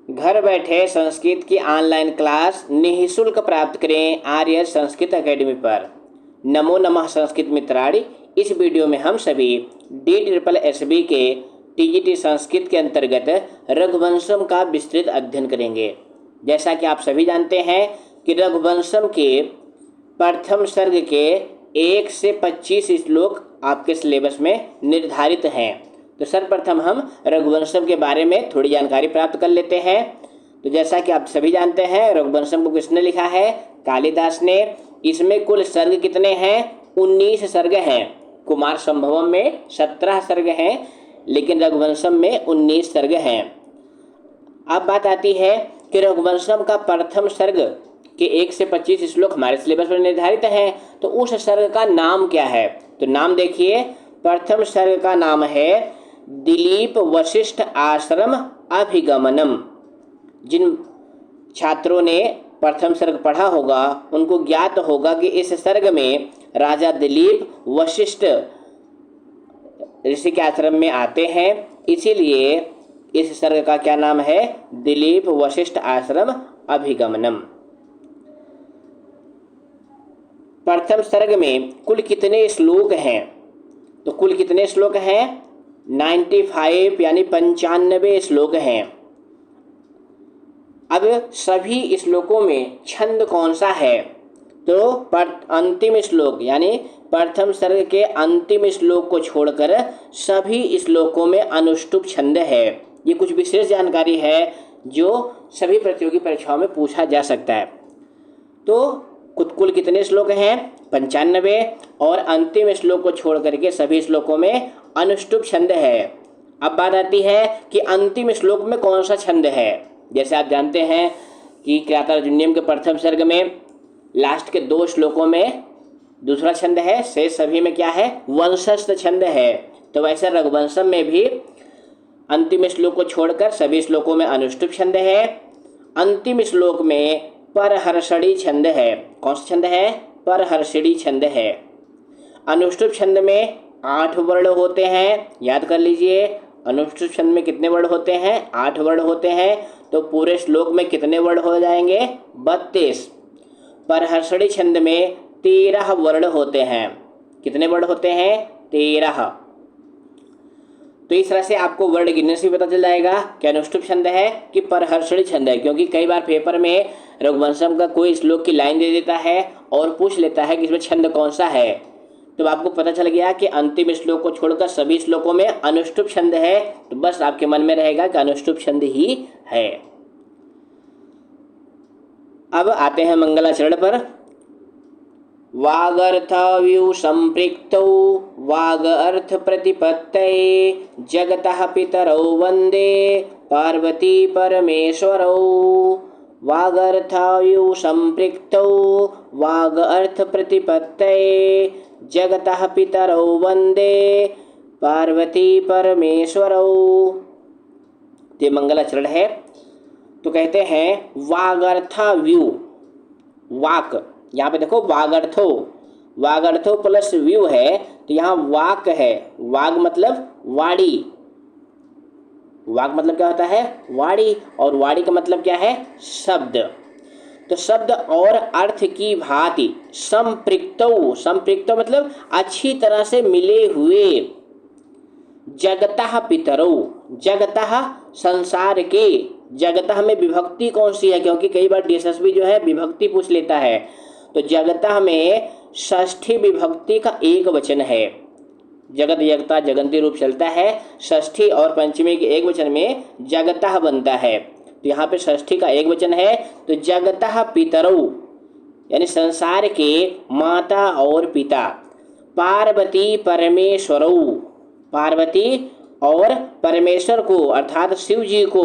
घर बैठे संस्कृत की ऑनलाइन क्लास निःशुल्क प्राप्त करें आर्य संस्कृत एकेडमी पर। नमो नमः संस्कृत मित्राणि। इस वीडियो में हम सभी DSSB के TGT संस्कृत के अंतर्गत रघुवंशम का विस्तृत अध्ययन करेंगे। जैसा कि आप सभी जानते हैं कि रघुवंशम के प्रथम सर्ग के 1 से 25 श्लोक आपके सिलेबस में निर्धारित हैं। तो सर्वप्रथम हम रघुवंशम के बारे में थोड़ी जानकारी प्राप्त कर लेते हैं। तो जैसा कि आप सभी जानते हैं, रघुवंशम को किसने लिखा है? कालिदास ने। इसमें कुल सर्ग कितने हैं? 19 सर्ग हैं। कुमार संभवम में 17 सर्ग हैं, लेकिन रघुवंशम में 19 सर्ग हैं। अब बात आती है कि रघुवंशम का प्रथम सर्ग के 1 से 25 श्लोक हमारे सिलेबस पर निर्धारित हैं। तो उस सर्ग का नाम क्या है? तो नाम देखिए, प्रथम सर्ग का नाम है दिलीप वशिष्ठ आश्रम अभिगमनम। जिन छात्रों ने प्रथम सर्ग पढ़ा होगा उनको ज्ञात होगा कि इस सर्ग में राजा दिलीप वशिष्ठ ऋषि के आश्रम में आते हैं, इसीलिए इस सर्ग का क्या नाम है? दिलीप वशिष्ठ आश्रम अभिगमनम। प्रथम सर्ग में कुल कितने श्लोक हैं? तो कुल कितने श्लोक हैं? 95 यानी 95 श्लोक हैं। अब सभी श्लोकों में छंद कौन सा है? तो अंतिम श्लोक यानी प्रथम सर्ग के अंतिम श्लोक को छोड़कर सभी श्लोकों में अनुष्टुप छंद है। ये कुछ विशेष जानकारी है जो सभी प्रतियोगी परीक्षाओं में पूछा जा सकता है। तो कुल कितने श्लोक हैं? 95, और अंतिम श्लोक को छोड़ करके सभी श्लोकों में अनुष्टुप छंद है। अब बात आती है कि अंतिम श्लोक में कौन सा छंद है। जैसे आप जानते हैं कि क्रियातार्जुनीयम के प्रथम सर्ग में लास्ट के 2 श्लोकों में दूसरा छंद है, शेष सभी में क्या है? वंशस्थ छंद है। तो वैसे रघुवंशम में भी अंतिम श्लोक को छोड़कर सभी श्लोकों में अनुष्टुप छंद है। अंतिम श्लोक में परहर्षणी छंद है। कौन सा छंद है? परहर्षणी छंद है। अनुष्टुप छंद में 8 वर्ण होते हैं। याद कर लीजिए, अनुष्टुप छंद में कितने वर्ण होते हैं? 8 वर्ण होते हैं। तो पूरे श्लोक में कितने वर्ण हो जाएंगे? 32। परहर्षणी छंद में 13 वर्ण होते हैं। कितने वर्ण होते हैं? 13। तो इस तरह से आपको वर्ण गिनने से भी पता चल जाएगा कि अनुष्टुप छंद है कि परहर्षणी छंद है, क्योंकि कई बार पेपर में रघुवंशम का कोई श्लोक की लाइन दे देता है और पूछ लेता है कि इसमें छंद कौन सा है। तो आपको पता चल गया कि अंतिम श्लोक को छोड़कर सभी श्लोकों में अनुष्टुप छंद है, तो बस आपके मन में रहेगा कि अनुष्टुप छंद ही है। अब आते हैं मंगलाचरण पर। वागर्थव्यू संपृक्तौ वाग अर्थ प्रतिपत्तये जगतः पितरौ वंदे पार्वती परमेश्वरौ। वागर्थव्यू संपृक्तौ वाग अर्थ प्रतिपत्तये जगतः पितरौ वंदे पार्वती परमेश्वरौ। ये मंगलाचरण है। तो कहते हैं वागर्थव्यू, वाक, यहाँ पे देखो वागर्थो प्लस व्यू है, तो यहाँ वाक है। वाग मतलब वाणी। वाक मतलब क्या होता है? वाणी। और वाणी का मतलब क्या है? शब्द। तो शब्द और अर्थ की भांति संपृक्तौ मतलब अच्छी तरह से मिले हुए, जगतः पितरौ, जगतः संसार के, जगतः में विभक्ति कौन सी है? क्योंकि कई बार DSSB जो है विभक्ति पूछ लेता है। तो जगतः में षष्ठी विभक्ति का एक वचन है। जगत जगता जगंती रूप चलता है, षष्ठी और पंचमी के एक वचन में जगतः बनता है। तो यहाँ पे षष्ठी का एक वचन है, तो जगतः पितरौ यानी संसार के माता और पिता। पार्वती परमेश्वरौ, पार्वती और परमेश्वर को अर्थात शिव जी को।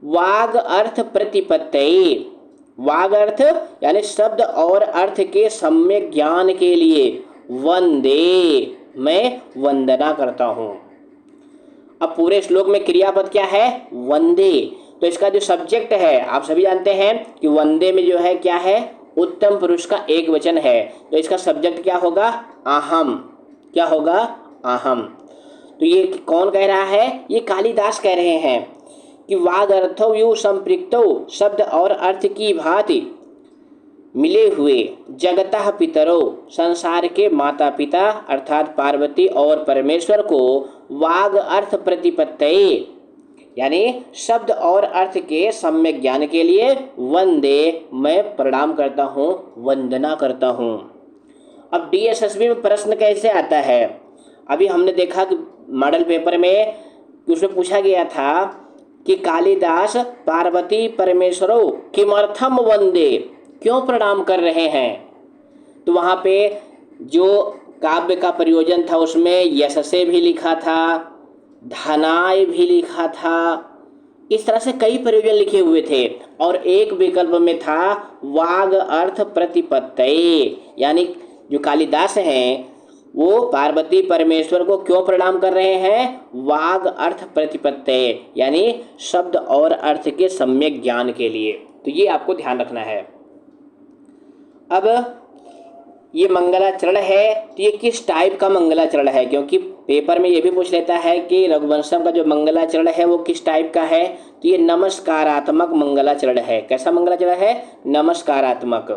वाग अर्थ प्रतिपत्तये, वाग अर्थ यानी शब्द और अर्थ के सम्यक ज्ञान के लिए। वंदे, मैं वंदना करता हूँ। अब पूरे श्लोक में क्रियापद क्या है? वंदे। तो इसका जो सब्जेक्ट है, आप सभी जानते हैं कि वंदे में जो है क्या है? उत्तम पुरुष का एक वचन है। तो इसका सब्जेक्ट क्या होगा? अहम। क्या होगा? अहम। तो ये कौन कह रहा है? ये कालिदास कह रहे हैं कि वागर्थौ यु संपृक्तौ शब्द और अर्थ की भांति मिले हुए जगतः पितरो संसार के माता पिता अर्थात पार्वती और परमेश्वर को वाग अर्थ प्रतिपत्तये यानी शब्द और अर्थ के सम्यक ज्ञान के लिए वंदे मैं प्रणाम करता हूँ, वंदना करता हूँ। अब डीएसएसबी में प्रश्न कैसे आता है? अभी हमने देखा कि मॉडल पेपर में उसमें पूछा गया था कि कालिदास पार्वती परमेश्वरों किमर्थम वंदे, क्यों प्रणाम कर रहे हैं? तो वहाँ पे जो काव्य का प्रयोजन था उसमें यशसे भी लिखा था, धनाय भी लिखा था, इस तरह से कई प्रयोजन लिखे हुए थे और एक विकल्प में था वाग अर्थ प्रतिपत्तये यानी जो कालिदास हैं वो पार्वती परमेश्वर को क्यों प्रणाम कर रहे हैं? वाग अर्थ प्रतिपत्तये यानी शब्द और अर्थ के सम्यक ज्ञान के लिए। तो ये आपको ध्यान रखना है। अब ये मंगलाचरण है तो ये किस टाइप का मंगलाचरण है? क्योंकि पेपर में ये भी पूछ लेता है कि रघुवंशम का जो मंगलाचरण है वो किस टाइप का है। तो ये नमस्कारात्मक मंगलाचरण है। कैसा मंगलाचरण है? नमस्कारात्मक।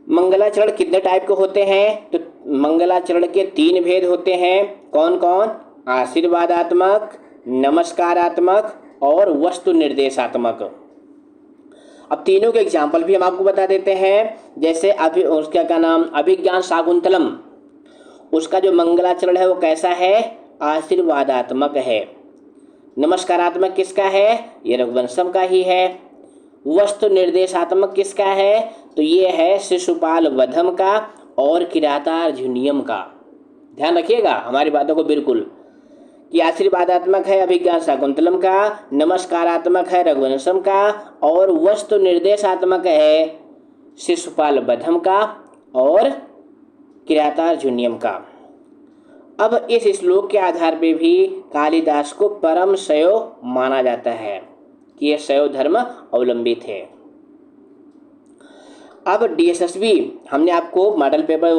मंगलाचरण कितने टाइप के होते हैं? तो मंगलाचरण के 3 भेद होते हैं। कौन कौन? आशीर्वादात्मक, नमस्कारात्मक और वस्तु निर्देशात्मक। अब तीनों के एग्जाम्पल भी हम आपको बता देते हैं। जैसे उसका क्या नाम, अभिज्ञान शाकुंतलम, उसका जो मंगलाचरण है वो कैसा है? आशीर्वादात्मक है। नमस्कारात्मक किसका है? ये रघुवंशम का ही है। वस्तु निर्देशात्मक किसका है? तो ये है शिशुपाल वधम का और किरातार्जुनीयम का। ध्यान रखिएगा हमारी बातों को बिल्कुल, कि आशीर्वादात्मक है अभिज्ञान शाकुंतलम का, नमस्कारात्मक है रघुवंशम का और वस्तु निर्देशात्मक है शिशुपाल वधम का और किरातार्जुनीयम का। अब इस श्लोक के आधार पे भी कालिदास को परम शैव माना जाता है कि ये शैव धर्म अवलंबित है। अब डीएसएसबी हमने आपको मॉडल पेपर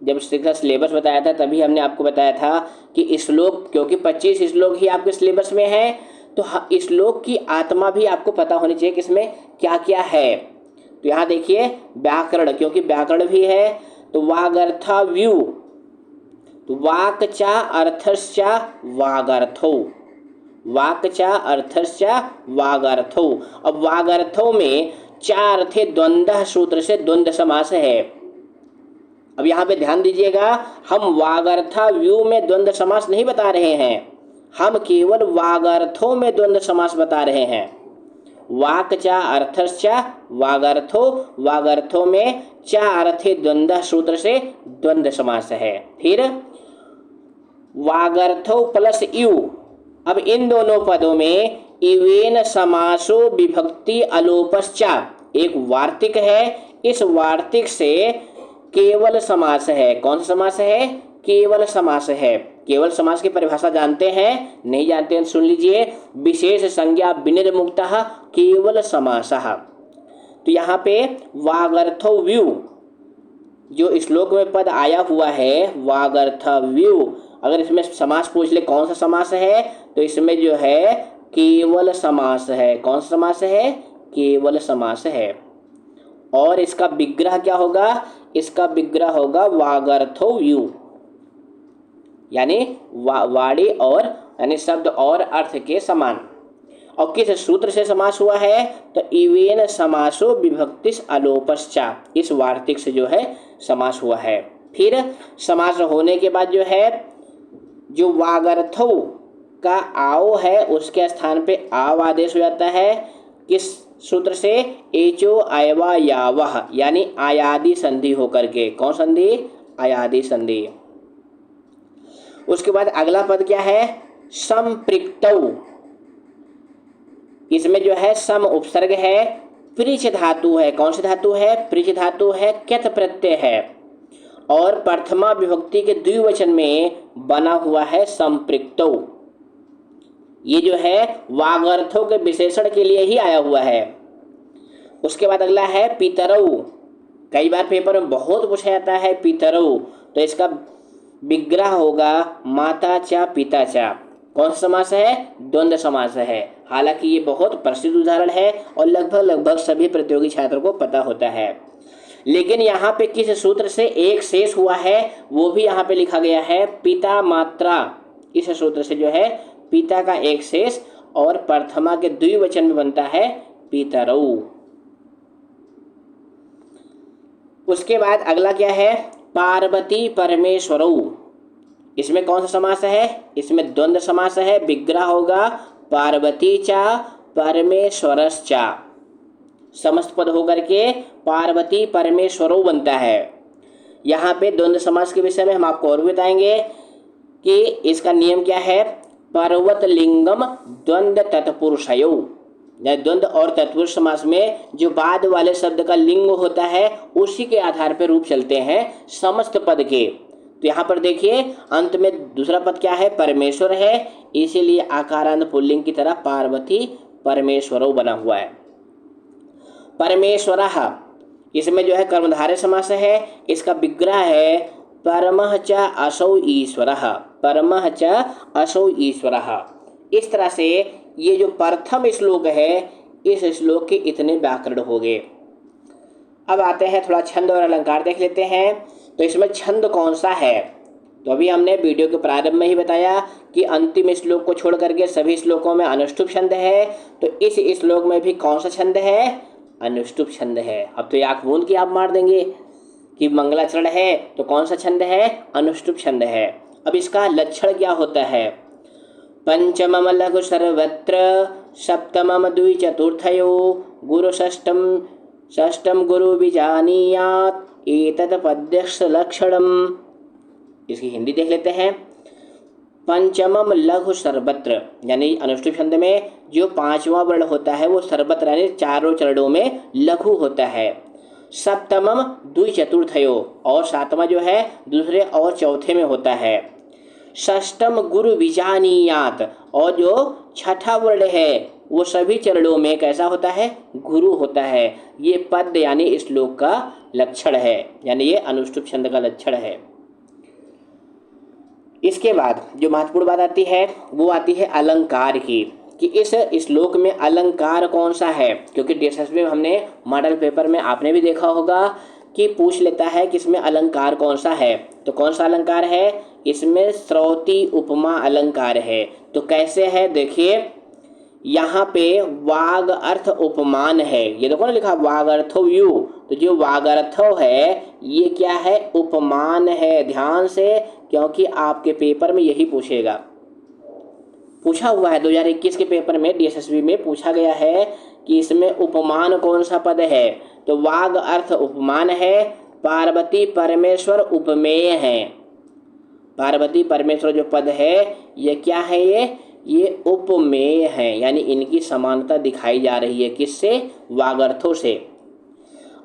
जब इसका सिलेबस बताया था तभी हमने आपको बताया था कि श्लोक, क्योंकि 25 श्लोक ही आपके सिलेबस में है तो श्लोक की आत्मा भी आपको पता होनी चाहिए कि इसमें क्या क्या है। तो यहाँ देखिए व्याकरण, क्योंकि व्याकरण भी है तो वागर्थव्यू, तो वाक्चा अर्थश्चा वागर्थो, वाक्चा अर्थश्चा वागर्थो। अब वागर्थो में 4 अर्थे द्वंद्व सूत्र से द्वंद्व समास है। अब यहाँ पे ध्यान दीजिएगा, हम वागर्थव्यू में द्वंद्व समास नहीं बता रहे हैं, हम केवल वागर्थों में द्वंद्व समास बता रहे हैं। वाक्चा अर्थश्चा वागर्थो, वागर्थो में 4 अर्थे द्वंद्व सूत्र से द्वंद्व समास है। फिर वागर्थो प्लस यू, अब इन दोनों पदों में इवेन समासो विभक्ति अलोपश्चा एक वार्तिक है, इस वार्तिक से केवल समास है। कौन सा समास है? केवल समास है। केवल समास की परिभाषा जानते हैं? नहीं जानते हैं? सुन लीजिए, विशेष संज्ञा विनिर्मुक्तः केवल समासः। तो यहाँ पे वागर्थव्यू जो श्लोक में पद आया हुआ है वागर्थव्यू, अगर इसमें समास पूछ ले कौन सा समास है तो इसमें जो है केवल समास है। कौन सा समास है? केवल समास है। और इसका विग्रह क्या होगा? इसका विग्रह होगा वागर्थव्यू, यानी वाणी और यानी शब्द और अर्थ के समान। और किस सूत्र से समास हुआ है? तो इवेन समासो विभक्तिस अलोपश्चा, इस वार्तिक से जो है समास हुआ है। फिर समास होने के बाद जो है जो वागर्थो का आओ है उसके स्थान पे आव आदेश हो जाता है। किस सूत्र से? एचो आयवा यावह, यानी आयादी संधि होकर के। कौन संधि? आयादी संधि। उसके बाद अगला पद क्या है? संपृक्तौ, इसमें जो है सम उपसर्ग है, पृछ धातु है। कौन सी धातु है? पृछ धातु है, क्यत प्रत्यय है और प्रथमा विभक्ति के द्विवचन में बना हुआ है संपृक्तौ। ये जो है वागर्थों के विशेषण के लिए ही आया हुआ है। उसके बाद अगला है पितरौ, कई बार पेपर में बहुत पूछा जाता है पितरौ, तो इसका विग्रह होगा माता चा पिता चा। कौन सा समास है? द्वंद्व समास है। हालांकि ये बहुत प्रसिद्ध उदाहरण है और लगभग सभी प्रतियोगी छात्रों को पता होता है। लेकिन यहाँ पे किस सूत्र से एक शेष हुआ है वो भी यहाँ पे लिखा गया है, पिता मात्रा। इस सूत्र से जो है पिता का एक शेष और प्रथमा के द्विवचन में बनता है पितरौ। उसके बाद अगला क्या है? पार्वती परमेश्वरौ। इसमें कौन सा समास है? इसमें द्वंद्व समास है। विग्रह होगा पार्वती चा परमेश्वरश्चा, समस्त पद होकर के पार्वती परमेश्वरो बनता है। यहाँ पे द्वंद्व समास के विषय में हम आपको और बताएंगे कि इसका नियम क्या है। पर्वत लिंगम द्वंद्व तत्पुरुषयो, द्वंद्व और तत्पुरुष समास में जो बाद वाले शब्द का लिंग होता है उसी के आधार पर रूप चलते हैं समस्त पद के। तो यहाँ पर देखिए अंत में दूसरा पद क्या है? परमेश्वर है, इसीलिए आकारांत पुल्लिंग की तरह पार्वती परमेश्वरो बना हुआ है। परमेश्वरः, इसमें जो है कर्मधारय समास है। इसका विग्रह है परमः च असौ ईश्वरः, परमः च असौ ईश्वरः। इस तरह से ये जो प्रथम श्लोक है, इस श्लोक के इतने व्याकरण हो गए। अब आते हैं थोड़ा छंद और अलंकार देख लेते हैं। तो इसमें छंद कौन सा है? तो अभी हमने वीडियो के प्रारंभ में ही बताया कि अंतिम श्लोक को छोड़ करके सभी श्लोकों में अनुष्टुप छंद है। तो इस श्लोक में भी कौन सा छंद है? अनुष्टुप छंद है। अब तो आँख मूंद के आप मार देंगे कि मंगलाचरण है तो कौन सा छंद है? अनुष्टुप छंद है। अब इसका लक्षण क्या होता है? पंचमम लघु सर्वत्र, सप्तमम द्विचतुर्थयो, गुरु षष्ठम गुरु विजानीयात्, एतत् पद्यस्य लक्षणम। इसकी हिंदी देख लेते हैं। पंचमम लघु सर्वत्र, यानी अनुष्टुप छंद में जो पांचवा वर्ण होता है वो सर्वत्र यानी चारों चरणों में लघु होता है। सप्तमम द्विचतुर्थयो, और सातवां जो है दूसरे और चौथे में होता है। षष्ठम गुरु विजानीयात, और जो छठा वर्ण है वो सभी चरणों में कैसा होता है? गुरु होता है। ये पद यानी श्लोक का लक्षण है, यानी ये अनुष्टुप छंद का लक्षण है। इसके बाद जो महत्वपूर्ण बात आती है वो आती है अलंकार की, कि इस श्लोक में अलंकार कौन सा है। क्योंकि DSSB में हमने मॉडल पेपर में आपने भी देखा होगा कि पूछ लेता है कि इसमें अलंकार कौन सा है। तो कौन सा अलंकार है? इसमें श्रौति उपमा अलंकार है। तो कैसे है देखिए, यहाँ पे वाग अर्थ उपमान है। ये देखो ना लिखा वागर्थो यू, तो जो वागर्थो है ये क्या है? उपमान है। ध्यान से, क्योंकि आपके पेपर में यही पूछा हुआ है। 2021 के पेपर में DSSB में पूछा गया है कि इसमें उपमान कौन सा पद है। तो वाग अर्थ उपमान है। पार्वती परमेश्वर उपमेय है। पार्वती परमेश्वर जो पद है ये क्या है? ये उपमेय है, यानी इनकी समानता दिखाई जा रही है। किससे? वागर्थों से।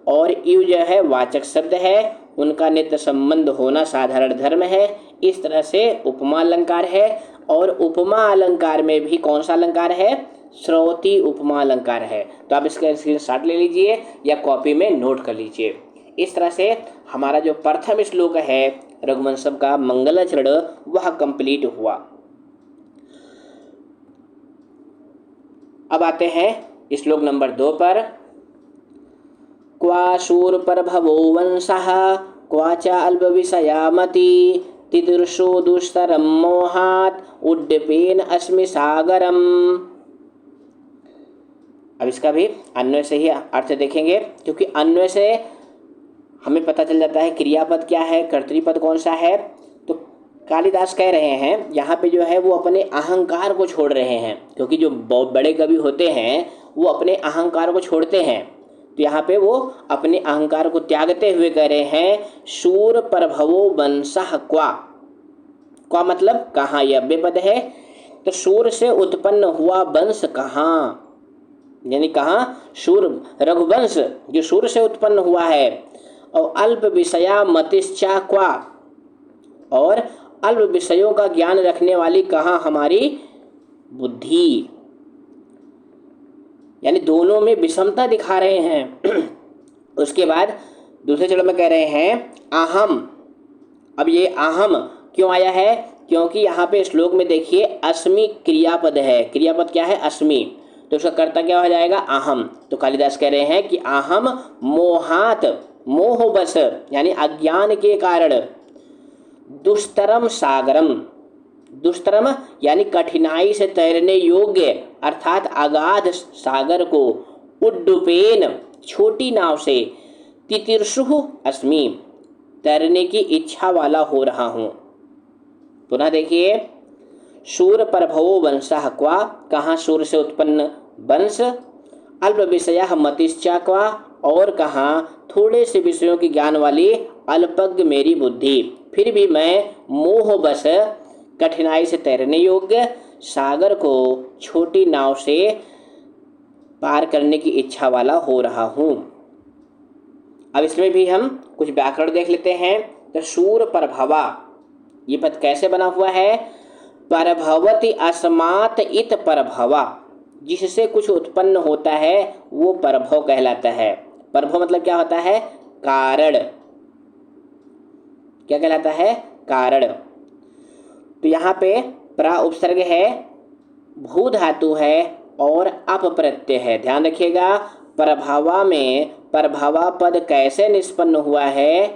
और यू जो है वाचक शब्द है, उनका नित्य संबंध होना साधारण धर्म है। इस तरह से उपमा अलंकार है। और उपमा अलंकार में भी कौन सा अलंकार है? श्रौति उपमा अलंकार है। तो आप इसका स्क्रीनशॉट ले लीजिए या कॉपी में नोट कर लीजिए। इस तरह से हमारा जो प्रथम श्लोक है रघुवंशम का मंगलाचरण वह कंप्लीट हुआ। अब आते हैं श्लोक नंबर 2 पर। क्वा शूरप्रभवो वंशः, क्वा च अल्पविषयामति, तिदृशो दुस्तरं मोहात्, उड्डीपेन अस्मि सागरम। अब इसका भी अन्वय से ही अर्थ देखेंगे, क्योंकि अन्वय से हमें पता चल जाता है क्रियापद क्या है, कर्तृपद कौन सा है। तो कालिदास कह रहे हैं यहाँ पे जो है वो अपने अहंकार को छोड़ रहे हैं, क्योंकि जो बहुत बड़े कवि होते हैं वो अपने अहंकार को छोड़ते हैं। तो यहाँ पे वो अपने अहंकार को त्यागते हुए कह रहे हैं शूर प्रभवो वंशः क्वा। क्वा मतलब कहाँ, यह अव्यय पद है। तो शूर से उत्पन्न हुआ वंश कहाँ, यानी कहाँ? शूर रघुवंश जो शूर से उत्पन्न हुआ है। और अल्प विषया मतिश्चा क्वा, और अल्प विषयों का ज्ञान रखने वाली कहाँ? हमारी बुद्धि। यानी दोनों में विषमता दिखा रहे हैं। उसके बाद दूसरे चरण में कह रहे हैं अहम। अब ये अहम क्यों आया है? क्योंकि यहाँ पे श्लोक में देखिए अस्मि क्रियापद है। क्रियापद क्या है? अस्मि। तो उसका कर्ता क्या हो जाएगा? अहम। तो कालिदास कह रहे हैं कि अहम मोहात, मोहवश यानी अज्ञान के कारण, दुष्तरम सागरम, दुष्तरम यानी कठिनाई से तैरने योग्य अर्थात अगाध सागर को, उड्डुपेन छोटी नाव से, तितिर्षु अस्मि तैरने की इच्छा वाला हो रहा हूँ। पुनः देखिए, शूर प्रभवो वंशः क्वा, कहाँ सूर्य से उत्पन्न वंश, अल्प विषय मतिश्चा क्वा, और कहाँ थोड़े से विषयों की ज्ञान वाली अल्पज्ञ मेरी बुद्धि, फिर भी मैं मोहवश कठिनाई से तैरने योग्य सागर को छोटी नाव से पार करने की इच्छा वाला हो रहा हूँ। अब इसमें भी हम कुछ व्याकरण देख लेते हैं। तो शूर प्रभवा, ये पद कैसे बना हुआ है? परभवति अस्मात् इत परभवा, जिससे कुछ उत्पन्न होता है वो परभव कहलाता है। परभव मतलब क्या होता है? कारण। क्या कहलाता है? कारण। तो यहाँ पे प्रा उपसर्ग है, भू धातु है और अप प्रत्यय है। ध्यान रखिएगा, प्रभावा में प्रभावा पद कैसे निष्पन्न हुआ है?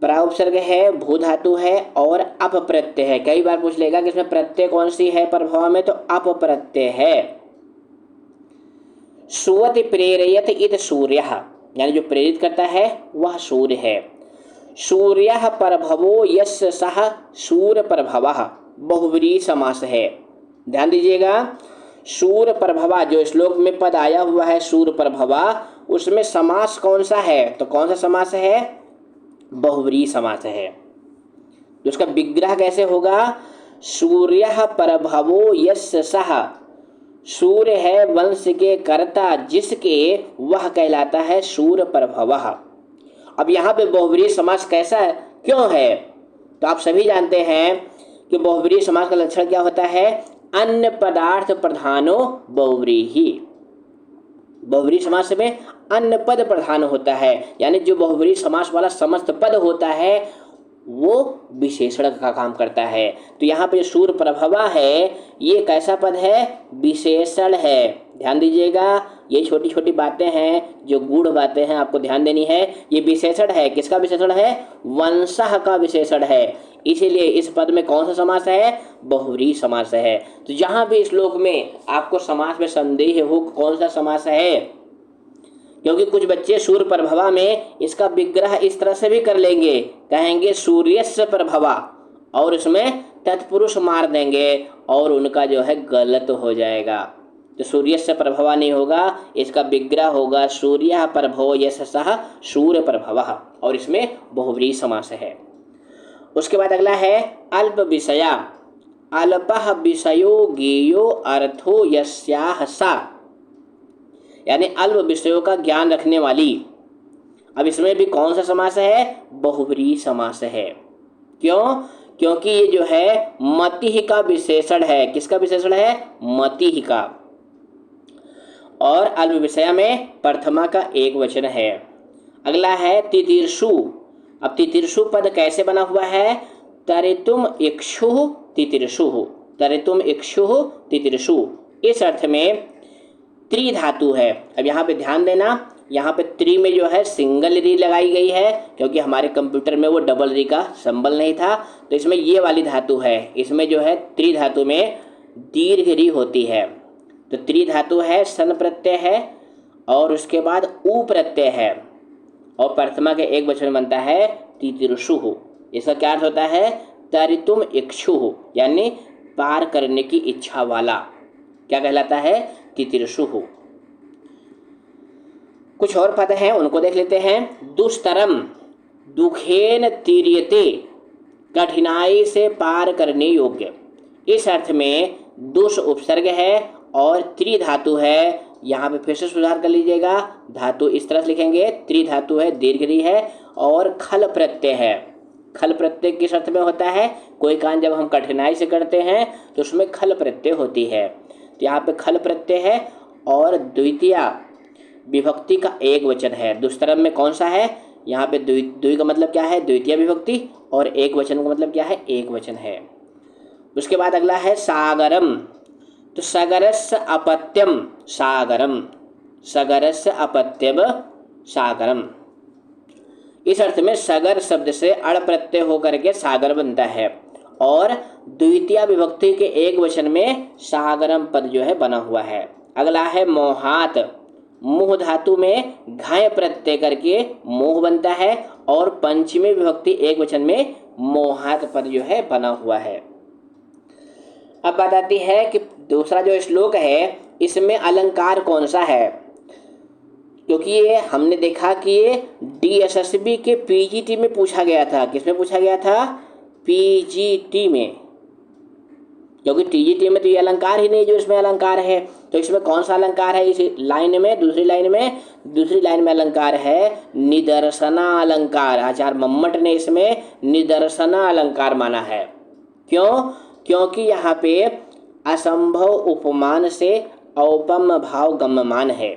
प्रा उपसर्ग है, भू धातु है और अप प्रत्यय है। कई बार पूछ लेगा कि इसमें प्रत्यय कौन सी है प्रभाव में, तो अप प्रत्यय है। सुवति प्रेरयत इत सूर्यः, यानी जो प्रेरित करता है वह सूर्य है। सूर्यः प्रभवो यस्य सः सूर्य प्रभवः, बहुव्रीहि समास है। ध्यान दीजिएगा, सूर्य प्रभवा जो श्लोक में पद आया हुआ है सूर्य प्रभवा, उसमें समास कौन सा है? तो कौन सा समास है? बहुव्रीहि समास है। तो उसका विग्रह कैसे होगा? सूर्यः प्रभवो यस्य सः, सूर्य है वंश के कर्ता जिसके, वह कहलाता है सूर्य प्रभवः। अब यहाँ पे बहुव्रीहि समास कैसा है, क्यों है? तो आप सभी जानते हैं कि बहुव्रीहि समास का लक्षण क्या होता है? अन्य पदार्थ प्रधानो बहुव्रीहि। बहुव्रीहि समास में अन्य पद प्रधान होता है, यानी जो बहुव्रीहि समास वाला समस्त पद होता है वो विशेषण का काम करता है। तो यहाँ पे सूर्य प्रभवा है, ये कैसा पद है? विशेषण है। ध्यान दीजिएगा, ये छोटी छोटी बातें हैं जो गूढ़ बातें हैं, आपको ध्यान देनी है। ये विशेषण है, किसका विशेषण है? वंशः का विशेषण है। इसीलिए इस पद में कौन सा समास है? बहुव्रीहि समास है। तो जहाँ भी श्लोक में आपको समास में संदेह हो कौन सा समास है, क्योंकि कुछ बच्चे सूर्य प्रभवा में इसका विग्रह इस तरह से भी कर लेंगे, कहेंगे सूर्यस्य प्रभवा और उसमें तत्पुरुष मार देंगे और उनका जो है गलत हो जाएगा। तो सूर्यस्य प्रभवा नहीं होगा, इसका विग्रह होगा सूर्य प्रभवो यस्य सः सूर्य प्रभवः, और इसमें बहुव्रीहि समास है। उसके बाद अगला है अल्प विषया, अल्पः विषयो ज्ञेयो अर्थो यस्याः सा, यानी अल्प विषयों का ज्ञान रखने वाली। अब इसमें भी कौन सा समास है? बहुव्रीहि समास है। क्यों? क्योंकि ये जो है मति का विशेषण है। किसका विशेषण है? मति का। और अल्प विषय में प्रथमा का एक वचन है। अगला है तितिर्षु। अब तितिर्षु पद कैसे बना हुआ है? तरितुम इक्षुः तितिर्षुः, तरितुम इक्षुः तितिर्षु। इस अर्थ में त्रि धातु है। अब यहाँ पे ध्यान देना, यहाँ पे त्रि में जो है सिंगल री लगाई गई है, क्योंकि हमारे कंप्यूटर में वो डबल री का संबल नहीं था, तो इसमें ये वाली धातु है। इसमें जो है त्रि धातु में दीर्घ री होती है। तो त्रि धातु है, सन प्रत्यय है और उसके बाद उ प्रत्यय है और प्रथमा के एक वचन बनता है तितिर्षुः। इसका क्या अर्थ होता है? तरितुम इक्षुः, यानी पार करने की इच्छा वाला। क्या कहलाता है? तितिर्षुः। कुछ और पद हैं, उनको देख लेते हैं। दुष्तरम, दुखेन तीर्यते, कठिनाई से पार करने योग्य। इस अर्थ में दुष उपसर्ग है और त्रि धातु है। यहाँ पे फिर से सुधार कर लीजिएगा, धातु इस तरह से लिखेंगे, त्रि धातु है, दीर्घ री है और खल प्रत्यय है। खल प्रत्यय किस अर्थ में होता है? कोई काम जब हम कठिनाई से करते हैं तो उसमें खल प्रत्यय होती है। तो यहाँ पे खल प्रत्यय है और द्वितीय विभक्ति का एक वचन है। दुष्तरम में कौन सा है? यहाँ पे द्वि का मतलब क्या है? द्वितीय विभक्ति, और एक वचन का मतलब क्या है? एक वचन है। उसके बाद अगला है सागरम। तो सगरस्य अपत्यम सागरम, सगरस्य अपत्यम सागरम। इस अर्थ में सगर शब्द से अड़ प्रत्यय होकर के सागर बनता है, और द्वितीय विभक्ति के एक वचन में सागरम पद जो है बना हुआ है। अगला है मोहात। मुह धातु में घाय प्रत्यय करके मोह बनता है, और पंचमी विभक्ति एक वचन में मोहात पद जो है बना हुआ है। अब बात आती है कि दूसरा जो श्लोक है इसमें अलंकार कौन सा है, क्योंकि ये हमने देखा कि ये DSSB के PGT में पूछा गया था। किसमें पूछा गया था? PGT में, क्योंकि TGT में तो ये अलंकार ही नहीं जो इसमें अलंकार है। तो इसमें कौन सा अलंकार है? इस लाइन में, दूसरी लाइन में अलंकार है निदर्शना अलंकार। आचार्य मम्मट ने इसमें निदर्शना अलंकार माना है। क्यों? क्योंकि यहाँ पे असंभव उपमान से औपम भाव गम्यमान है,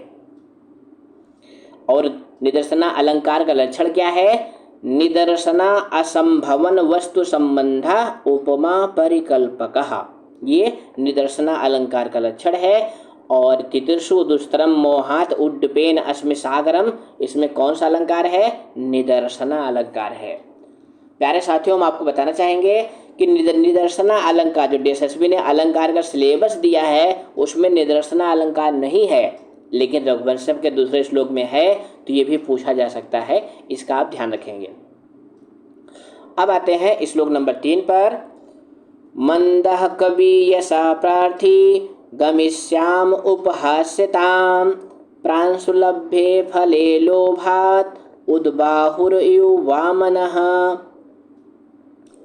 और निदर्शना अलंकार का लक्षण क्या है? निदर्शना असंभवन वस्तु संबंध उपमा परिकल्पकः, ये निदर्शना अलंकार का लक्षण है। और तितिर्षु दुस्तरम मोहात उड्डपेन अस्मि सागरम, इसमें कौन सा अलंकार है? निदर्शना अलंकार है। प्यारे साथियों, हम आपको बताना चाहेंगे कि निदर्शना अलंकार, जो DSSB ने अलंकार का सिलेबस दिया है उसमें निदर्शना अलंकार नहीं है, लेकिन रघुवंशम के दूसरे श्लोक में है, तो ये भी पूछा जा सकता है, इसका आप ध्यान रखेंगे। अब आते हैं श्लोक नंबर 3 पर। मंदः कवि यसा प्रार्थी गमिष्याम उपहास्यताम प्रांशुलभ्ये फले लोभात उद्बाहुर्यु वामनः।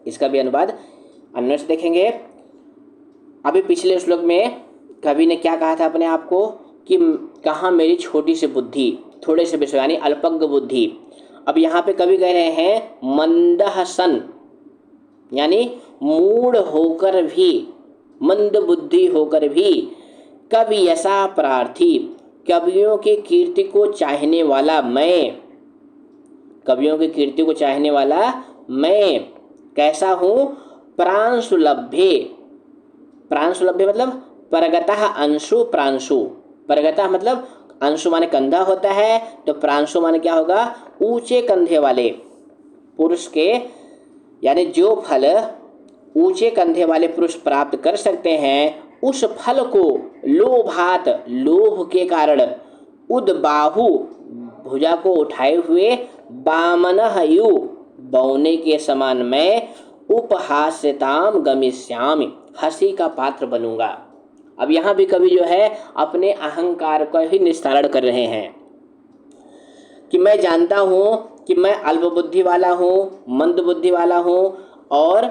इसका भी अनुवाद अन्य से देखेंगे। अभी पिछले श्लोक में कवि ने क्या कहा था अपने आप को कि कहाँ मेरी छोटी सी बुद्धि, थोड़े से विषय यानी अल्पज्ञ बुद्धि। अब यहाँ पे कवि कह रहे हैं मंदः सन, यानी मूढ़ होकर भी, मंद बुद्धि होकर भी, कवि ऐसा प्रार्थी, कवियों की कीर्ति को चाहने वाला मैं, कवियों की कीर्ति को चाहने वाला मैं कैसा हूँ? प्रांशुलभ्ये, प्रांशुलभ्य मतलब परगतः अंशु प्रांशु, परगतः मतलब अंशु माने कंधा होता है, तो प्रांशु माने क्या होगा? ऊंचे कंधे वाले पुरुष के, यानी जो फल ऊंचे कंधे वाले पुरुष प्राप्त कर सकते हैं उस फल को लोभात, लोभ के कारण, उद्बाहु भुजा को उठाए हुए, वामनः यु बौने के समान मैं, उपहास्यताम गमिष्यामि हंसी का पात्र बनूंगा। अब यहाँ भी कवि जो है अपने अहंकार का ही निस्तारण कर रहे हैं कि मैं जानता हूँ कि मैं अल्प बुद्धि वाला हूँ, मंद बुद्धि वाला हूँ, और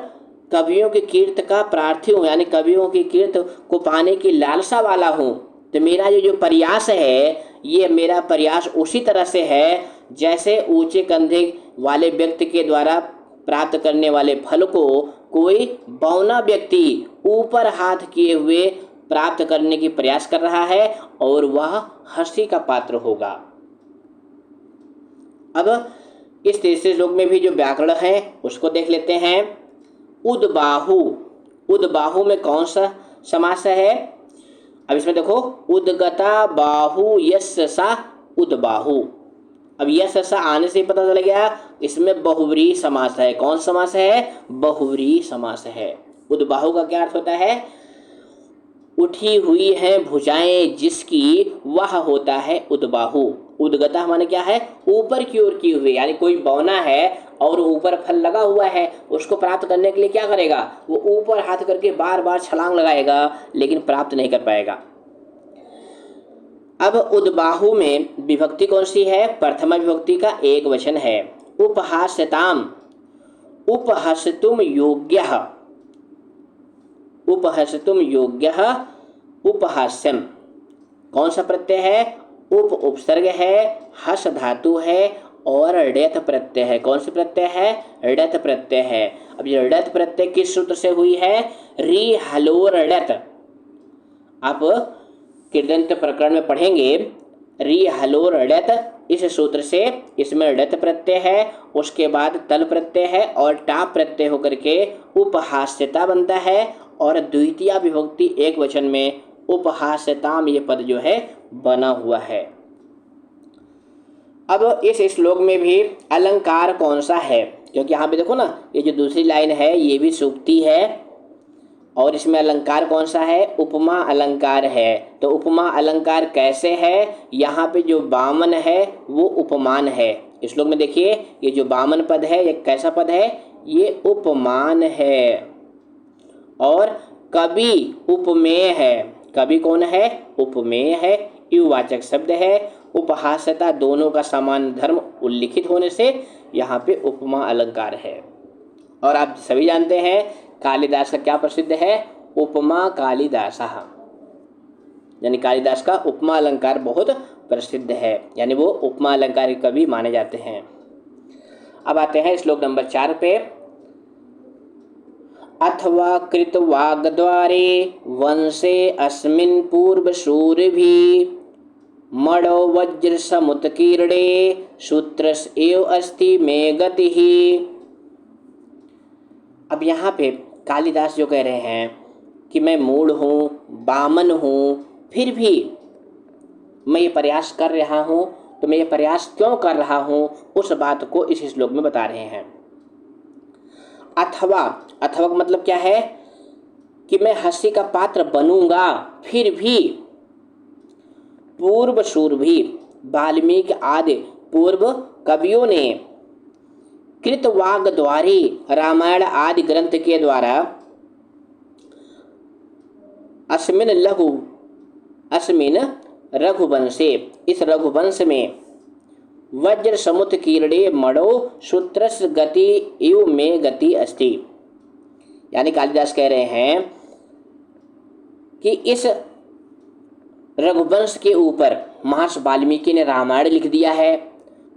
कवियों की कीर्ति का प्रार्थी हूँ, यानी कवियों की कीर्ति को पाने की लालसा वाला हूँ। तो मेरा ये जो प्रयास है, ये मेरा प्रयास उसी तरह से है जैसे ऊंचे कंधे वाले व्यक्ति के द्वारा प्राप्त करने वाले फल को कोई बौना व्यक्ति ऊपर हाथ किए हुए प्राप्त करने की प्रयास कर रहा है, और वह हंसी का पात्र होगा। अब इस तीसरे श्लोक में भी जो व्याकरण है उसको देख लेते हैं। उद्बाहु, उद्बाहु में कौन सा समास है? अब इसमें देखो, उद्गता बाहु यस्य सा उद्बाहु। अब यस्य सा आने से ही पता चल गया इसमें बहुव्रीहि समास है। कौन समास है? बहुव्रीहि समास है। उद्बाहु का क्या अर्थ होता है? उठी हुई है भुजाएं जिसकी, वह होता है उद्बाहु। उद्गता माने क्या है? ऊपर की ओर की हुई, यानी कोई बौना है और ऊपर फल लगा हुआ है, उसको प्राप्त करने के लिए क्या करेगा? वो ऊपर हाथ करके बार बार छलांग लगाएगा, लेकिन प्राप्त नहीं कर पाएगा। अब उद्बाहु में विभक्ति कौन सी है? प्रथमा विभक्ति का एक वचन है। उपहास्यताम, उपहस्तुम योग्यः, उपहस्तुम योग्यः, उपहास्यम। कौन सा प्रत्यय है? उप उपसर्ग है, हस धातु है, और ड़ेत प्रत्यय है। कौन सी प्रत्यय है? ड़ेत प्रत्यय है। अब ये ड़ेत प्रत्यय किस सूत्र से हुई है? री हलोर ड़ेत। आप कृदंत प्रकरण में पढ़ेंगे री हलोर ड़ेत इस सूत्र से इसमें ड़त प्रत्यय है, उसके बाद तल प्रत्यय है और टाप प्रत्यय होकर के उपहास्यता बनता है और द्वितीय विभक्ति एक वचन में उपहास्यताम ये पद जो है बना हुआ है। अब इस श्लोक में भी अलंकार कौन सा है, क्योंकि यहाँ पे देखो ना, ये जो दूसरी लाइन है ये भी सूक्ति है और इसमें अलंकार कौन सा है, उपमा अलंकार है। तो उपमा अलंकार कैसे है, यहाँ पे जो वामन है वो उपमान है। इस श्लोक में देखिए ये जो वामन पद है ये कैसा पद है, ये उपमान है। और कवि उपमेय है, कवि कौन है, उपमेय है, युवाचक शब्द है। उपहास्यता दोनों का समान धर्म उल्लिखित होने से यहाँ पे उपमा अलंकार है। और आप सभी जानते हैं कालिदास का क्या प्रसिद्ध है, उपमा कालिदासः, यानी कालिदास का उपमा अलंकार बहुत प्रसिद्ध है, यानी वो उपमा अलंकार के कवि माने जाते हैं। अब आते हैं श्लोक नंबर 4 पे। अथवा कृतवाग्द्वारे वंशे अस्मिन् पूर्वशूरभि मणो वज्र समुत्कीर्णे सूत्रस् एव अस्ति मे गतिः। अब यहाँ पे कालिदास जो कह रहे हैं कि मैं मूढ़ हूँ, बामन हूँ, फिर भी मैं ये प्रयास कर रहा हूँ, तो मैं ये प्रयास क्यों कर रहा हूँ उस बात को इस श्लोक में बता रहे हैं। अथवा, अथवा का मतलब क्या है कि मैं हंसी का पात्र बनूंगा फिर भी पूर्व शूरभी, वाल्मीकि आदि पूर्व कवियों ने कृतवाग द्वारे, रामायण आदि ग्रंथ के द्वारा अस्मिन रघुवंशे, इस रघुवंश में वज्र समुत्कीर्णे मणो सूत्रस् गति इव में गति अस्ति, यानी कालिदास कह रहे हैं कि इस रघुवंश के ऊपर महर्षि वाल्मीकि ने रामायण लिख दिया है,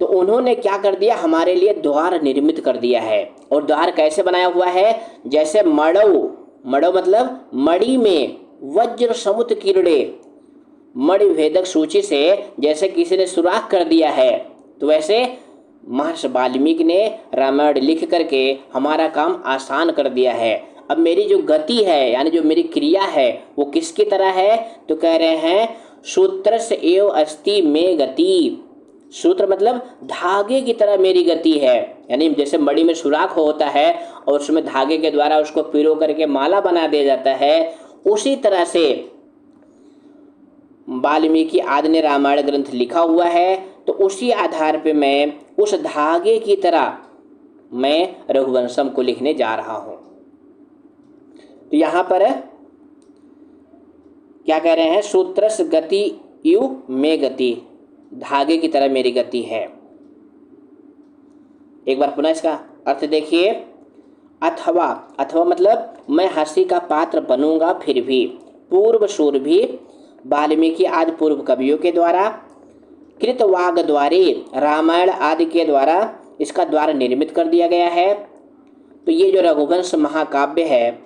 तो उन्होंने क्या कर दिया, हमारे लिए द्वार निर्मित कर दिया है। और द्वार कैसे बनाया हुआ है, जैसे मणौ, मणौ मतलब मणि में, वज्र समुत्कीर्णे, मणि भेदक सूची से जैसे किसी ने सुराख कर दिया है, तो वैसे महर्षि वाल्मीकि ने रामायण लिख करके हमारा काम आसान कर दिया है। अब मेरी जो गति है, यानी जो मेरी क्रिया है, वो किसकी तरह है, तो कह रहे हैं सूत्रस्य एव अस्ति मे गति। सूत्र मतलब धागे की तरह मेरी गति है, यानी जैसे मणि में सुराख होता है और उसमें धागे के द्वारा उसको पिरो करके माला बना दिया जाता है, उसी तरह से वाल्मीकि आदि ने रामायण ग्रंथ लिखा हुआ है। तो उसी आधार पे मैं उस धागे की तरह मैं रघुवंशम को लिखने जा रहा हूं। तो यहां पर क्या कह रहे हैं, सूत्रस गति यु में गति, धागे की तरह मेरी गति है। एक बार पुनः इसका अर्थ देखिए। अथवा, अथवा मतलब मैं हंसी का पात्र बनूंगा फिर भी, पूर्व शूरभी, वाल्मीकि आदि पूर्व कवियों के द्वारा, कृतवाग द्वारे, रामायण आदि के द्वारा इसका द्वार निर्मित कर दिया गया है। तो ये जो रघुवंश महाकाव्य है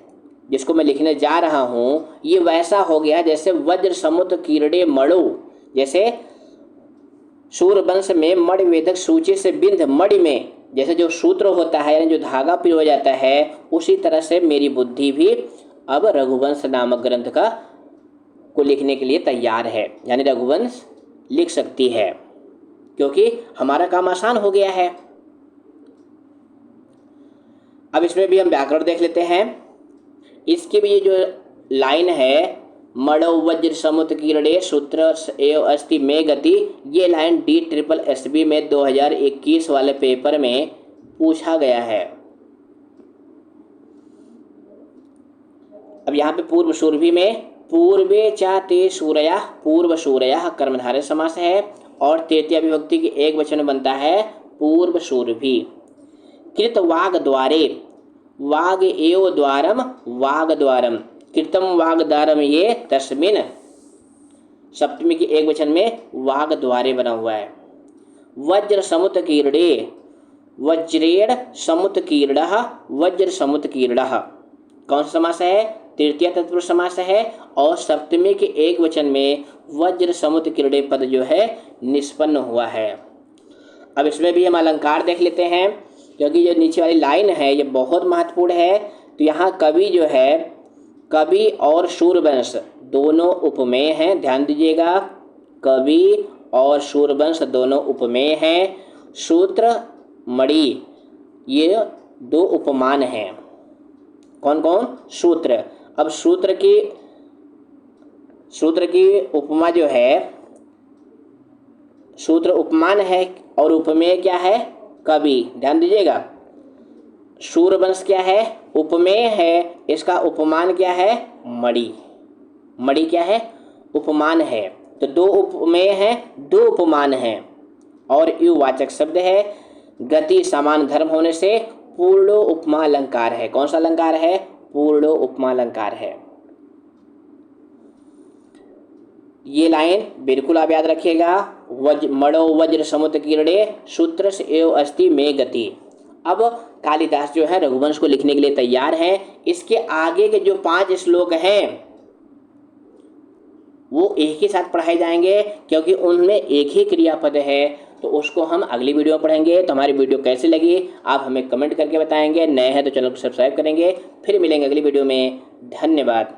जिसको मैं लिखने जा रहा हूँ, ये वैसा हो गया जैसे वज्र समुत्कीर्णे मणौ, जैसे सूर्यवंश में मणि वेदक सूची से बिंद मणि में जैसे जो सूत्र होता है, यानी जो धागा पिरो जाता है, उसी तरह से मेरी बुद्धि भी अब रघुवंश नामक ग्रंथ का को लिखने के लिए तैयार है, यानी रघुवंश लिख सकती है, क्योंकि हमारा काम आसान हो गया है। अब इसमें भी हम व्याकरण देख लेते हैं। इसकी भी ये जो लाइन है, मणौ वज्र समुत्कीर्णे सूत्र एव अस्ति में गति, ये लाइन DSSB में 2021 वाले पेपर में पूछा गया है। अब यहाँ पे पूर्व शूरभी में पूर्वे चा ते सूरया, पूर्व सूरया कर्मधारय समास है और तृतीय विभक्ति की एक वचन में बनता है पूर्व शूरभी। कृत वाग द्वारे, वाग एव द्वारम, वाग द्वारम, कृतम वाग द्वारम, ये तस्मिन सप्तमी की एक वचन में वाग द्वारे बना हुआ है। वज्र समुत्कीर्णे, वज्रेण समुत्कीर्णः, वज्र समुत्कीर्णः कौन सा समास है, तृतीय तत्पुरुष समास है और सप्तमी के एक वचन में वज्र समुत्कीर्णे पद जो है निष्पन्न हुआ है। अब इसमें भी हम अलंकार देख लेते हैं, क्योंकि जो नीचे वाली लाइन है ये बहुत महत्वपूर्ण है। तो यहाँ कवि जो है, कवि और शूरवंश दोनों उपमेय हैं, ध्यान दीजिएगा। कवि और शूरवंश दोनों उपमेय हैं। सूत्र, मणि, ये दो उपमान हैं। कौन कौन? सूत्र। अब सूत्र की उपमा जो है, सूत्र उपमान है और उपमेय क्या है? कवि। ध्यान दीजिएगा, शूरवंश क्या है? उपमेय है, इसका उपमान क्या है? मणि। मणि क्या है? उपमान है। तो दो उपमेय हैं, दो उपमान हैं और युवाचक शब्द है। गति समान धर्म होने से पूर्णो उपमा अलंकार है। कौन सा अलंकार है? पूर्णो उपमा अलंकार है। ये लाइन बिल्कुल आप याद रखिएगा। मणो वज्र समुद्र किरणे सूत्र एव अस्ति में गति। अब कालिदास जो है रघुवंश को लिखने के लिए तैयार है। इसके आगे के जो 5 श्लोक हैं वो एक ही साथ पढ़ाए जाएंगे, क्योंकि उनमें एक ही क्रियापद है। तो उसको हम अगली वीडियो में पढ़ेंगे। तो हमारी वीडियो कैसी लगी आप हमें कमेंट करके बताएंगे। नए हैं तो चैनल को सब्सक्राइब करेंगे। फिर मिलेंगे अगली वीडियो में। धन्यवाद।